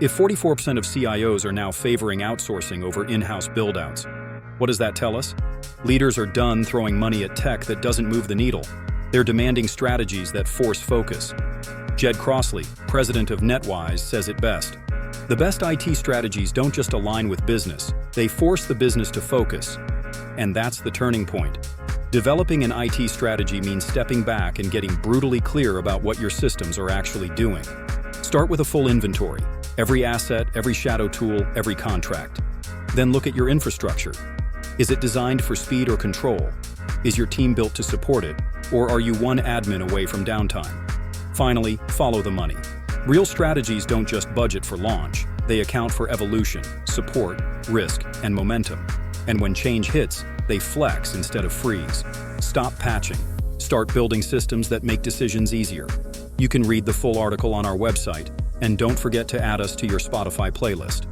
If 44% of CIOs are now favoring outsourcing over in-house build-outs, what does that tell us? Leaders are done throwing money at tech that doesn't move the needle. They're demanding strategies that force focus. Jed Crossley, president of NetWise, says it best. The best IT strategies don't just align with business, they force the business to focus. And that's the turning point. Developing an IT strategy means stepping back and getting brutally clear about what your systems are actually doing. Start with a full inventory. Every asset, every shadow tool, every contract. Then look at your infrastructure. Is it designed for speed or control? Is your team built to support it? Or are you one admin away from downtime? Finally, follow the money. Real strategies don't just budget for launch. They account for evolution, support, risk, and momentum. And when change hits, they flex instead of freeze. Stop patching. Start building systems that make decisions easier. You can read the full article on our website, and don't forget to add us to your Spotify playlist.